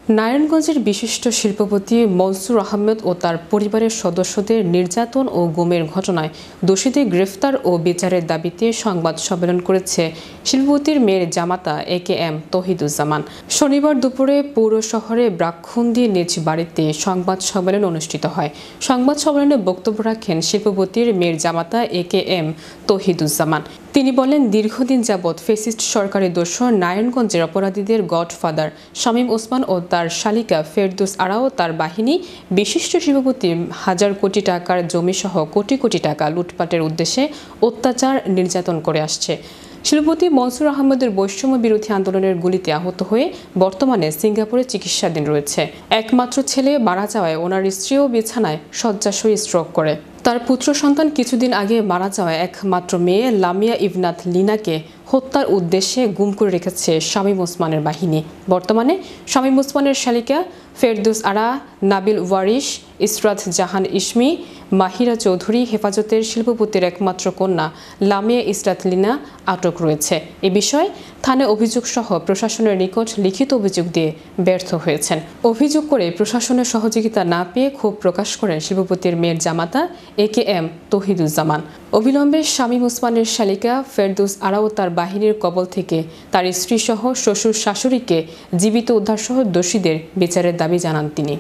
নারায়ণগঞ্জের বিশিষ্ট শিল্পপতি মনসুর আহমেদ ও তার পরিবারের সদস্যদের নির্যাতন ও গুমের ঘটনায় দোষীদের গ্রেফতার ও বিচারের দাবিতে সংবাদ সম্মেলন করেছে শিল্পপতির মেয়ের জামাতা AKM তৌহিদুজ্জামান। শনিবার দুপুরে পৌর শহরে ব্রাক্ষুন্দি নিজ বাড়িতে সংবাদ সম্মেলন অনুষ্ঠিত হয়। সংবাদ সম্মেলনে বক্তব্য রাখেন শিল্পপতির মেয়ের জামাতা AKM তৌহিদুজ্জামান। তিনি বলেন, দীর্ঘদিন যাবৎ ফ্যাসিস্ট সরকারের দোসর নারায়ণগঞ্জের অপরাধীদের গডফাদার শামীম ওসমান ও তার শালিকা ফেরদৌস আরা ও তার বাহিনী বিশিষ্ট শিল্পপতি হাজার কোটি টাকার জমিসহ কোটি কোটি টাকা লুটপাটের উদ্দেশ্যে অত্যাচার নির্যাতন করে আসছে। শিল্পপতি মনসুর আহমেদের বৈষম্য বিরোধী আন্দোলনের গুলিতে আহত হয়ে বর্তমানে সিঙ্গাপুরে চিকিৎসাধীন রয়েছে। একমাত্র ছেলে মারা যাওয়ায় ওনার স্ত্রীও বিছানায় শয্যাশয়ী স্ট্রোক করে। তার পুত্র সন্তান কিছুদিন আগে মারা যাওয়ায় একমাত্র মেয়ে লামিয়া ইবনাত লিনাকে হত্যার উদ্দেশ্যে গুম করে রেখেছে শামীম ওসমানের বাহিনী। বর্তমানে শামীম ওসমানের শালিকা ফেরদৌস আরা, নাবিল ওয়ারিশ, ইসরাত জাহান ইসমি, মাহিরা চৌধুরী হেফাজতের শিল্পপতির একমাত্র কন্যা লামিয়া ইসরাত লিনা আটক রয়েছে। এ বিষয়ে থানায় অভিযোগ সহ প্রশাসনের নিকট লিখিত অভিযোগ দিয়ে ব্যর্থ হয়েছেন। অভিযোগ করে প্রশাসনের সহযোগিতা না পেয়ে ক্ষোভ প্রকাশ করেন শিল্পপতির মেয়ের জামাতা AKM তৌহিদুজ্জামান। অবিলম্বে শামীম ওসমানের শালিকা ফেরদৌস আরাও তার বাহিনীর কবল থেকে তার স্ত্রী সহ শ্বশুর শাশুড়িকে জীবিত উদ্ধার সহ দোষীদের বিচারের দাবি জানান তিনি।